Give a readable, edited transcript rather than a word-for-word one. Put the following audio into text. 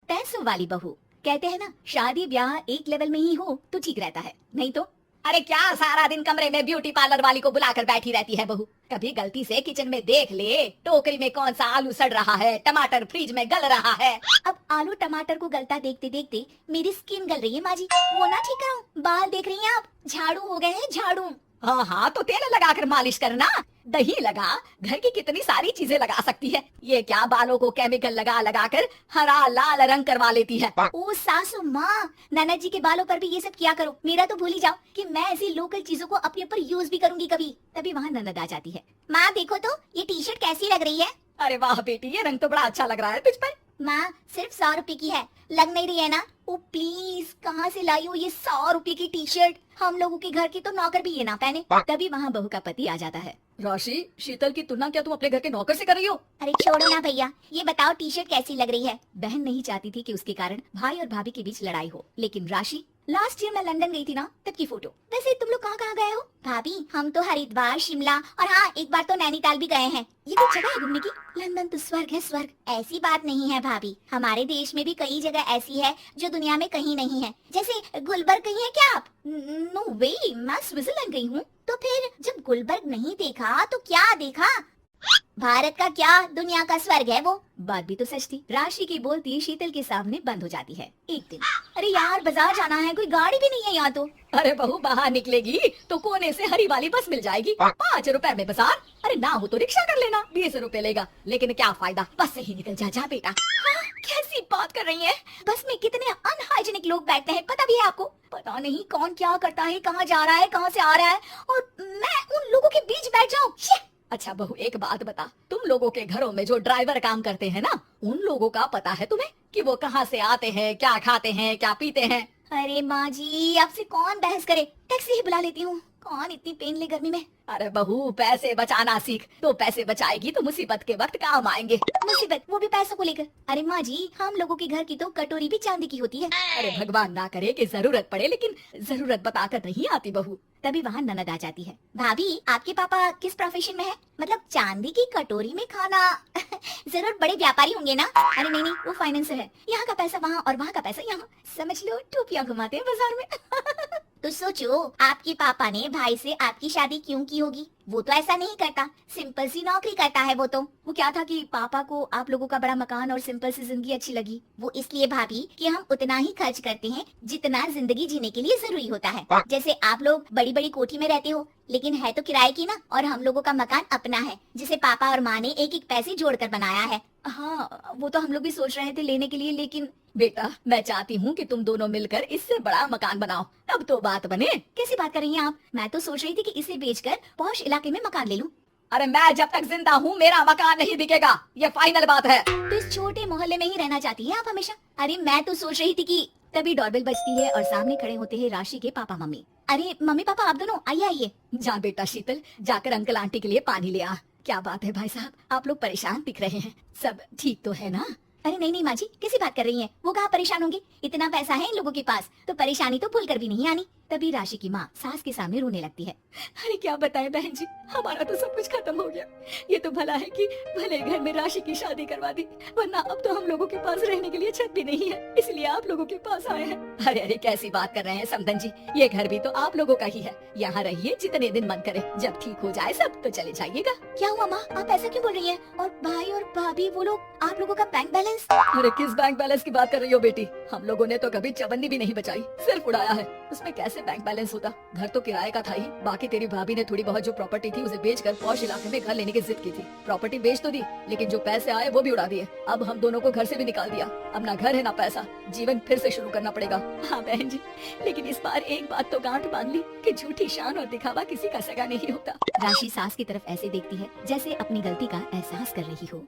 पैसों वाली बहू। कहते हैं ना, शादी ब्याह एक लेवल में ही हो तो ठीक रहता है, नहीं तो अरे क्या सारा दिन कमरे में ब्यूटी पार्लर वाली को बुलाकर बैठी रहती है बहू। कभी गलती से किचन में देख ले टोकरी में कौन सा आलू सड़ रहा है, टमाटर फ्रिज में गल रहा है। अब आलू टमाटर को गलता देखते देखते मेरी स्किन गल रही है माँ जी। वो ना ठीक है, बाल देख रही हैं आप, झाड़ू हो गए हैं झाड़ू। हाँ हाँ, तो तेल लगाकर मालिश करना, दही लगा, घर की कितनी सारी चीजें लगा सकती है। ये क्या बालों को केमिकल लगा लगा कर हरा लाल रंग करवा लेती है। ओ सासू माँ, ननद जी के बालों पर भी ये सब किया करो। मेरा तो भूल ही जाओ कि मैं ऐसी लोकल चीजों को अपने ऊपर यूज भी करूंगी कभी। तभी वहाँ ननद आ जाती है। माँ देखो तो ये टी शर्ट कैसी लग रही है। अरे वाह बेटी, ये रंग तो बड़ा अच्छा लग रहा है तुझ पर। माँ सिर्फ 100 रुपए की है, लग नहीं रही है ना। ओ प्लीज, कहाँ से लाई हो ये 100 रुपए की टी शर्ट। हम लोगों के घर की तो नौकर भी ये ना पहने। तभी वहाँ बहू का पति आ जाता है। राशि, शीतल की तुलना क्या तुम अपने घर के नौकर से कर रही हो? अरे छोड़ो ना भैया, ये बताओ टी शर्ट कैसी लग रही है। बहन नहीं चाहती थी कि उसके कारण भाई और भाभी के बीच लड़ाई हो, लेकिन राशि, लास्ट ईयर मैं लंदन गई थी ना, तब की फोटो। वैसे तुम लोग कहाँ कहाँ गए हो? भाभी हम तो हरिद्वार, शिमला और हाँ एक बार तो नैनीताल भी गए हैं। ये कोई जगह है घूमने की? लंदन तो स्वर्ग है स्वर्ग। ऐसी बात नहीं है भाभी, हमारे देश में भी कई जगह ऐसी है जो दुनिया में कहीं नहीं है। जैसे गुलबर्ग गई है क्या आप? नो वे, मैं स्विट्जरलैंड गई हूँ। तो फिर जब गुलबर्ग नहीं देखा तो क्या देखा? भारत का क्या, दुनिया का स्वर्ग है वो। बात भी तो सच थी। राशि की बोलती शीतल के सामने बंद हो जाती है। एक दिन, अरे यार बाजार जाना है, कोई गाड़ी भी नहीं है यहाँ तो। अरे बहू, बाहर निकलेगी तो कोने से हरी वाली बस मिल जाएगी। 5 रुपए में बाजार, अरे ना हो तो रिक्शा कर लेना, 20 रुपए लेगा। लेकिन क्या फायदा, बस से ही निकल जा बेटा। हाँ, कैसी बात कर रही है? बस में कितने अनहाइजीनिक लोग बैठते हैं, पता भी है आपको? पता नहीं कौन क्या करता है, कहाँ जा रहा है, कहाँ से आ रहा है, और मैं उन लोगों के बीच बैठ जाऊँ। अच्छा बहू, एक बात बता, तुम लोगों के घरों में जो ड्राइवर काम करते हैं ना, उन लोगों का पता है तुम्हें कि वो कहाँ से आते हैं, क्या खाते हैं, क्या पीते हैं? अरे माँ जी, आपसे कौन बहस करे, टैक्सी ही बुला लेती हूँ। कौन इतनी पेन ले गर्मी में। अरे बहू, पैसे बचाना सीख, तो पैसे बचाएगी तो मुसीबत के वक्त काम आएंगे। मुसीबत, वो भी पैसों को लेकर? अरे माँ जी, हम लोगों के घर की तो कटोरी भी चांदी की होती है। अरे भगवान ना करे कि जरूरत पड़े, लेकिन जरूरत बताकर नहीं आती बहू। तभी वहाँ ननद आ जाती है। भाभी, आपके पापा किस प्रोफेशन में है? मतलब चांदी की कटोरी में खाना जरूर बड़े व्यापारी होंगे ना? अरे नहीं नहीं, वो फाइनेंसर है। यहाँ का पैसा वहाँ और वहाँ का पैसा यहाँ, समझ लो टोपियाँ घुमाते हैं बाजार में। तो सोचो, आपके पापा ने भाई से आपकी शादी क्यों की होगी? वो तो ऐसा नहीं करता, सिंपल सी नौकरी करता है वो तो। वो क्या था कि पापा को आप लोगों का बड़ा मकान और सिंपल सी जिंदगी अच्छी लगी। वो इसलिए भाभी कि हम उतना ही खर्च करते हैं जितना जिंदगी जीने के लिए जरूरी होता है। जैसे आप लोग बड़ी बड़ी कोठी में रहते हो, लेकिन है तो किराए की ना, और हम लोगों का मकान अपना है, जिसे पापा और माँ ने एक एक पैसे जोड़कर बनाया है। हाँ, वो तो हम लोग भी सोच रहे थे लेने के लिए, लेकिन बेटा मैं चाहती हूँ कि तुम दोनों मिलकर इससे बड़ा मकान बनाओ, तब तो बात बने। कैसी बात कर रही हैं आप? मैं तो सोच रही थी कि इसे बेचकर पॉश इलाके में मकान ले लूं। अरे मैं जब तक जिंदा हूँ मेरा मकान नहीं बिकेगा, ये फाइनल बात है। तो इस छोटे मोहल्ले में ही रहना चाहती है आप हमेशा? अरे मैं तो सोच रही थी कि तभी डोरबेल बजती है और सामने खड़े होते हैं राशि के पापा मम्मी। अरे मम्मी पापा आप दोनों आइए आइए। जा बेटा शीतल, जाकर अंकल आंटी के लिए पानी ले आ। क्या बात है भाई साहब, आप लोग परेशान दिख रहे हैं, सब ठीक तो है ना? अरे नहीं नहीं माँ जी, कैसी बात कर रही हैं? वो कहाँ परेशान होंगे, इतना पैसा है इन लोगों के पास, तो परेशानी तो भूल कर भी नहीं आनी। तभी राशि की माँ सास के सामने रोने लगती है। अरे क्या बताएं बहन जी, हमारा तो सब कुछ खत्म हो गया। ये तो भला है कि भले घर में राशि की शादी करवा दी, वरना अब तो हम लोगों के पास रहने के लिए छत भी नहीं है, इसलिए आप लोगों के पास आए हैं। अरे अरे कैसी बात कर रहे हैं समधन जी, ये घर भी तो आप लोगों का ही है, यहाँ रहिए जितने दिन मन करे, जब ठीक हो जाए सब तो चले जाइएगा। क्या हुआ माँ, आप ऐसा क्यों बोल रही है? और भाई और भाभी वो लोग, आप लोगों का बैंक बैलेंस? अरे किस बैंक बैलेंस की बात कर रही हो बेटी, हम लोगों ने तो कभी चवन्नी भी नहीं बचाई, सिर्फ उड़ाया है। उसमें कैसे बैंक बैलेंस होता, घर तो किराए का था ही। बाकी तेरी भाभी ने थोड़ी बहुत जो प्रॉपर्टी थी उसे बेचकर पॉश इलाके में घर लेने की जिद की थी। प्रॉपर्टी बेच तो दी, लेकिन जो पैसे आए वो भी उड़ा दिए। अब हम दोनों को घर से भी निकाल दिया, अब ना घर है ना पैसा, जीवन फिर से शुरू करना पड़ेगा। हाँ बहन जी, लेकिन इस बार एक बात तो गांठ बांध ली कि झूठी शान और दिखावा किसी का सगा नहीं होता। राशि सास की तरफ ऐसे देखती है जैसे अपनी गलती का एहसास कर रही हो।